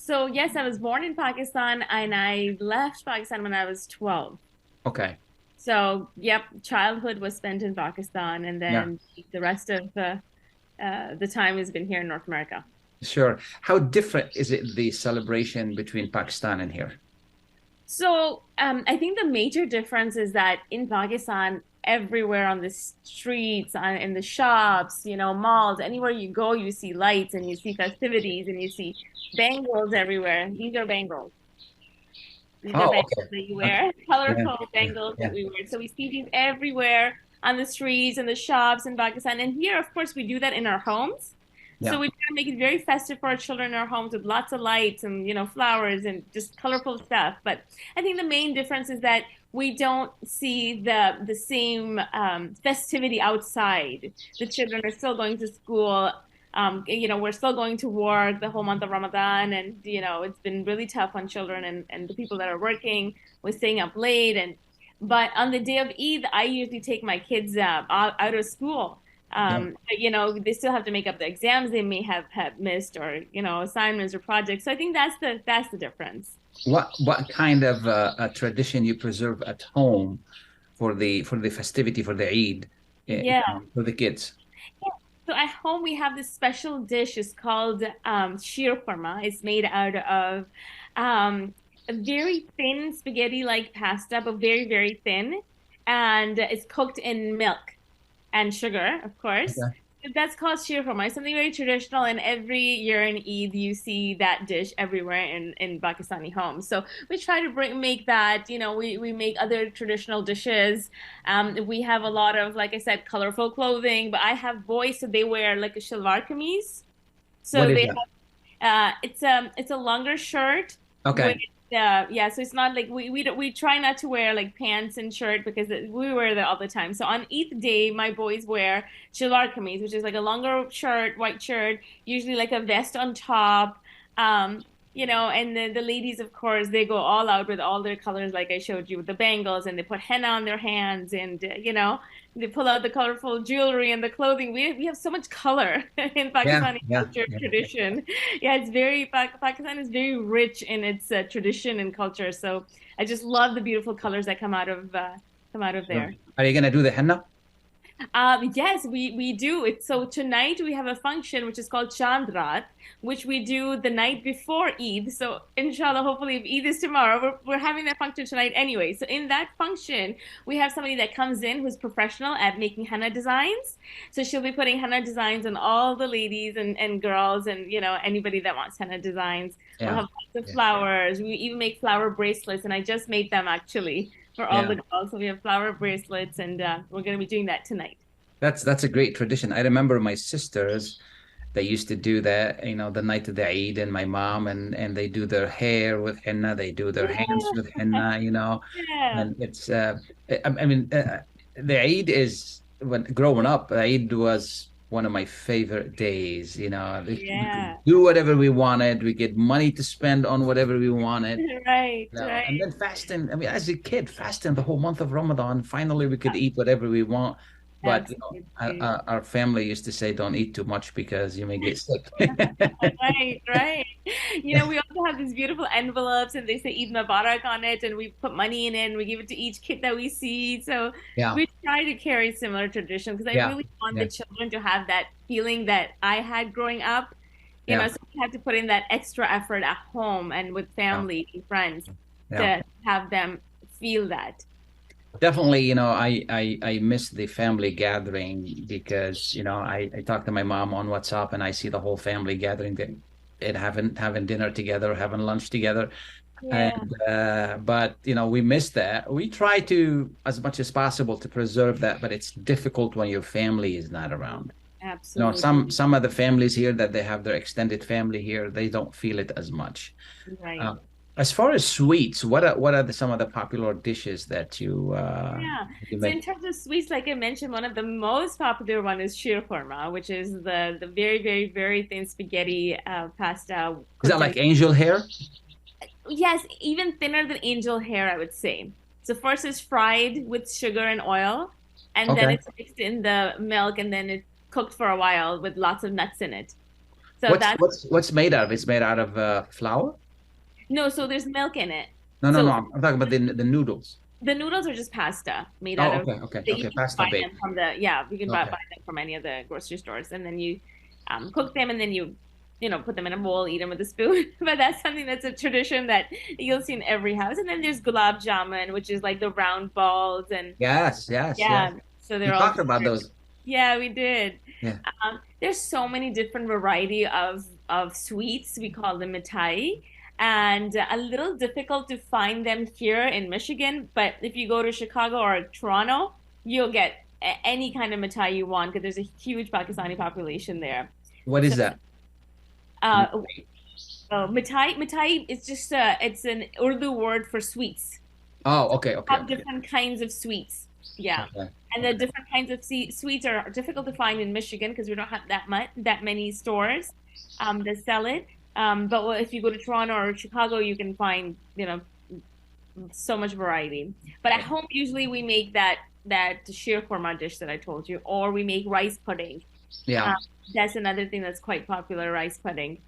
So, yes, I was born in Pakistan, and I left Pakistan when I was 12. Okay. So, yep, childhood was spent in Pakistan, and then the rest of the time has been here in North America. Sure. How different is it, the celebration between Pakistan and here? So, I think the major difference is that in Pakistan, everywhere on the streets, in the shops, malls, anywhere you go, you see lights and you see festivities and you see bangles everywhere. These are bangles. These are bangles that you wear, colorful bangles that we wear. So we see these everywhere on the streets and the shops in Pakistan. And here, of course, we do that in our homes. Yeah. So we try to make it very festive for our children in our homes with lots of lights and, flowers and just colorful stuff. But I think the main difference is that we don't see the same festivity outside. The children are still going to school. We're still going to work the whole month of Ramadan, and it's been really tough on children and the people that are working. We're staying up late, but on the day of Eid, I usually take my kids out of school. They still have to make up the exams they may have missed, or assignments or projects. So I think that's the difference. What kind of a tradition you preserve at home for the festivity for the Eid for the kids? So at home we have this special dish. It's called sheer khurma. It's made out of a very thin spaghetti-like pasta, but very, very thin, and it's cooked in milk and sugar, of course. Okay. That's called sheer khurma. It's something very traditional, and every year in Eid you see that dish everywhere in Pakistani homes. So we try to make that. We make other traditional dishes. We have a lot of, like I said, colorful clothing. But I have boys, so they wear like a shalwar kameez. So What is they that? have it's a longer shirt. Okay. With, yeah, so it's not like we try not to wear like pants and shirt because we wear that all the time. So on Eid day, my boys wear shalwar kameez, which is like a longer shirt, white shirt, usually like a vest on top. And the ladies, of course, they go all out with all their colors, like I showed you, with the bangles, and they put henna on their hands, and they pull out the colorful jewelry and the clothing. We have so much color in Pakistani culture tradition. Yeah, it's very Pakistan is very rich in its tradition and culture. So I just love the beautiful colors that come out of there. Are you gonna do the henna? Yes, we do it. So tonight we have a function which is called Chandrat, which we do the night before Eid. So inshallah, hopefully, if Eid is tomorrow, we're having that function tonight anyway. So in that function, we have somebody that comes in who's professional at making henna designs. So she'll be putting henna designs on all the ladies and girls and anybody that wants henna designs. Yeah. We'll have lots of flowers. We even make flower bracelets, and I just made them actually for all the girls. So we have flower bracelets, and we're going to be doing that tonight. That's a great tradition. I remember my sisters, they used to do that, the night of the Eid, and my mom, and they do their hair with henna, they do their hands with henna, and it's, the Eid is, when growing up, Eid was one of my favorite days, we could do whatever we wanted, we get money to spend on whatever we wanted. Right. And then fasting, as a kid, fasting the whole month of Ramadan, finally we could eat whatever we want. But our family used to say, don't eat too much because you may get sick. Right. We also have these beautiful envelopes, and they say Eid Mubarak on it, and we put money in it, and we give it to each kid that we see. So we try to carry similar tradition because I really want the children to have that feeling that I had growing up. So we have to put in that extra effort at home and with family and friends to have them feel that. Definitely, I miss the family gathering because, I talk to my mom on WhatsApp and I see the whole family gathering and having dinner together, having lunch together. Yeah. And, but, we miss that. We try to, as much as possible, to preserve that, but it's difficult when your family is not around. Absolutely. Some of the families here that they have their extended family here, they don't feel it as much. Right. As far as sweets, what are some of the popular dishes that you So in terms of sweets, like I mentioned, one of the most popular one is sheer khurma, which is the very, very, very thin spaghetti pasta. Is that like angel hair? Yes, even thinner than angel hair, I would say. So first it's fried with sugar and oil, and then it's mixed in the milk, and then it's cooked for a while with lots of nuts in it. So what's made out of? It's made out of flour? No, so there's milk in it. No. I'm talking about the noodles. The noodles are just pasta made out of. Okay, pasta bake. You can buy them from any of the grocery stores, and then you cook them, and then you put them in a bowl, eat them with a spoon. But that's something that's a tradition that you'll see in every house. And then there's gulab jamun, which is like the round balls, and yes. So they're all talked about those. Yeah, we did. Yeah. There's so many different variety of sweets. We call them mithai. And a little difficult to find them here in Michigan, but if you go to Chicago or Toronto, you'll get any kind of mithai you want because there's a huge Pakistani population there. What is that? Mithai is just it's an Urdu word for sweets. Oh, okay. Have different kinds of sweets. Yeah. Okay. And the different kinds of sweets are difficult to find in Michigan because we don't have that many stores that sell it. But if you go to Toronto or Chicago, you can find, so much variety. But at home, usually we make that sheer khurma dish that I told you, or we make rice pudding. Yeah. That's another thing that's quite popular, rice pudding.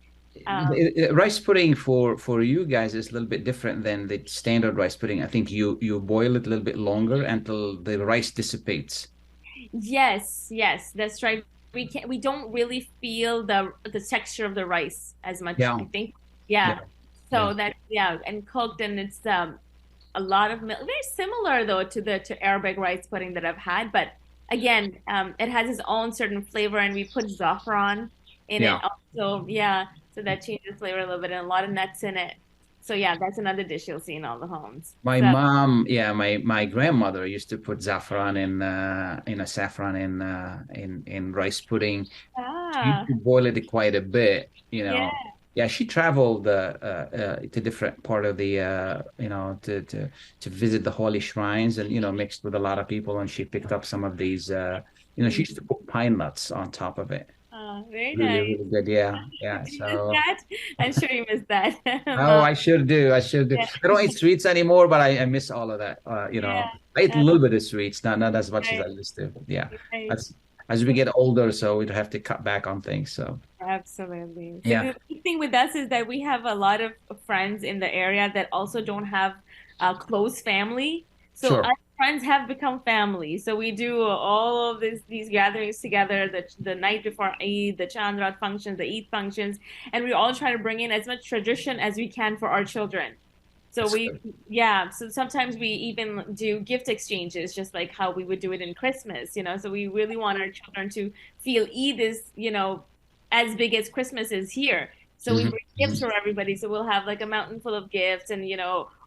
Rice pudding for you guys is a little bit different than the standard rice pudding. I think you boil it a little bit longer until the rice dissipates. Yes, that's right. We don't really feel the texture of the rice as much. I think. And cooked, and it's a lot of milk. Very similar though to Arabic rice pudding that I've had, but again, it has its own certain flavor, and we put saffron in it also. Yeah, so that changes flavor a little bit, and a lot of nuts in it. So yeah, that's another dish you'll see in all the homes. My So, mom, my grandmother used to put saffron in rice pudding. She used to boil it quite a bit, yeah. Yeah, she traveled to different part of the to visit the holy shrines, and mixed with a lot of people, and she picked up some of these she used to put pine nuts on top of it. Very Really, nice. really good. Yeah, yeah. Did you So miss that? I'm sure you missed that. oh, I sure do. I sure do. Yeah. I don't eat sweets anymore, but I miss all of that. Yeah. I eat a little bit of sweets, not as much as I Right. used to. Yeah. Right. As we get older, so we'd have to cut back on things. So Absolutely. So yeah, the big thing with us is that we have a lot of friends in the area that also don't have a close family. So sure. our friends have become family. So we do all of these gatherings together, the night before Eid, the Chandrat functions, the Eid functions, and we all try to bring in as much tradition as we can for our children. So That's we, good. yeah, so sometimes we even do gift exchanges, just like how we would do it in Christmas, So we really want our children to feel Eid is, as big as Christmas is here. So we Mhm, bring gifts mhm. for everybody. So we'll have like a mountain full of gifts and,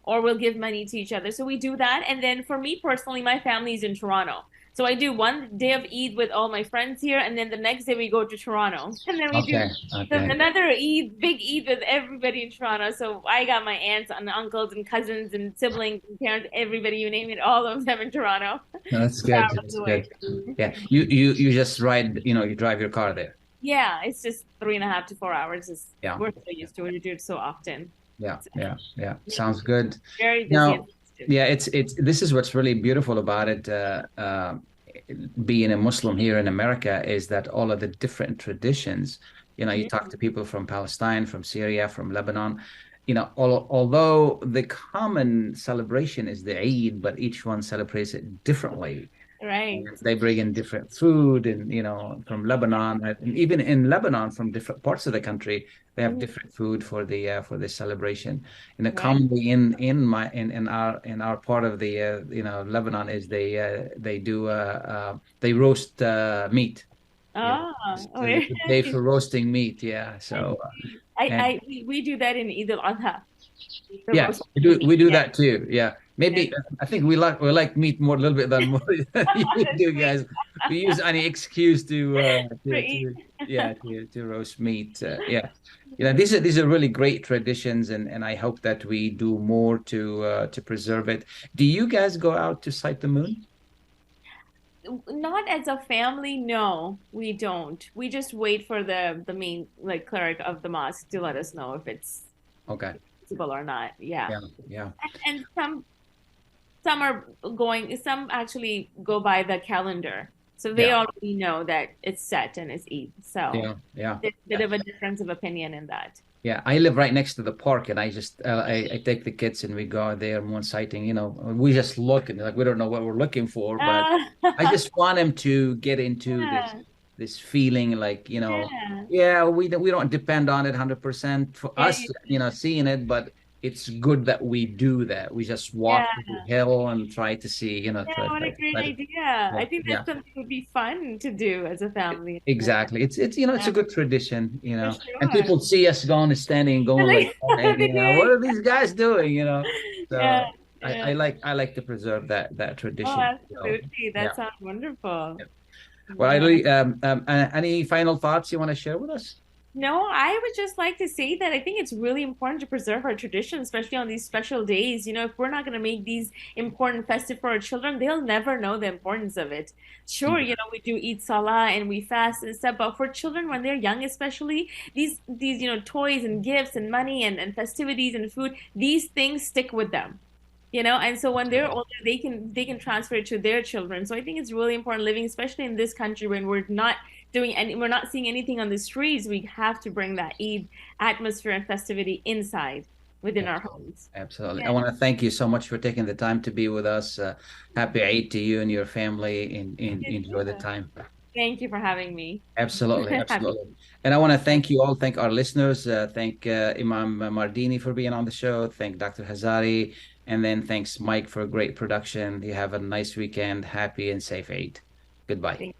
or we'll give money to each other. So we do that. And then for me personally, my family is in Toronto. So I do one day of Eid with all my friends here, and then the next day we go to Toronto. And then we do Okay, okay. another Eid, big Eid with everybody in Toronto. So I got my aunts and uncles and cousins and siblings and parents, everybody, you name it, all of them in Toronto. That's 4 good. hours That's away. good. Yeah, you just ride. You drive your car there. Yeah, it's just 3.5 to 4 hours. Yeah, We're so used to it. We do it so often. yeah, So, yeah. Sounds good. very busy Now, and festive. yeah, it's this is what's really beautiful about it. Being a Muslim here in America is that all of the different traditions. You talk to people from Palestine, from Syria, from Lebanon. Although the common celebration is the Eid, but each one celebrates it differently. Right. They bring in different food, and from Lebanon, and even in Lebanon, from different parts of the country, they have different food for the celebration. Commonly in our part of the Lebanon is they roast meat. Ah, So it's a day for roasting meat. Yeah. So we do that in Eid al-Adha. yeah, we do that too. Yeah. Maybe I think we like meat more a little bit than more you do, guys. We use any excuse to roast meat. Yeah, these are really great traditions, and I hope that we do more to preserve it. Do you guys go out to sight the moon? Not as a family, no, we don't. We just wait for the main cleric of the mosque to let us know if it's okay possible or not. Yeah. Yeah. And some actually go by the calendar. So they already know that it's set and it's Eid. So yeah. there's a bit of a difference of opinion in that. Yeah, I live right next to the park, and I just I take the kids and we go there moon sighting. We just look and we don't know what we're looking for, but I just want them to get into this feeling we don't depend on it 100% for us, seeing it, but it's good that we do that. We just walk to the hill and try to see, what a great idea. I think that's something that would be fun to do as a family. Exactly. It's it's a good tradition, Sure. and people see us standing and going like, what are these guys doing, So I like to preserve that tradition. Oh, absolutely. That sounds wonderful. Yeah. Well, I really, any final thoughts you want to share with us? No, I would just like to say that I think it's really important to preserve our tradition, especially on these special days. If we're not going to make these important festive for our children, they'll never know the importance of it. Sure, we do eat salah and we fast and stuff, but for children when they're young, especially these toys and gifts and money and festivities and food, these things stick with them. And so when they're older, they can transfer it to their children. So I think it's really important living, especially in this country when we're not seeing anything on the streets. We have to bring that Eid atmosphere and festivity inside within our homes. Absolutely. I want to thank you so much for taking the time to be with us. Happy Eid to you and your family, and enjoy the time. Thank you for having me. Absolutely. And I want to thank our listeners. Thank Imam Mardini for being on the show. Thank Dr. Hazari. And then thanks, Mike, for a great production. You have a nice weekend. Happy and safe Eid. Goodbye.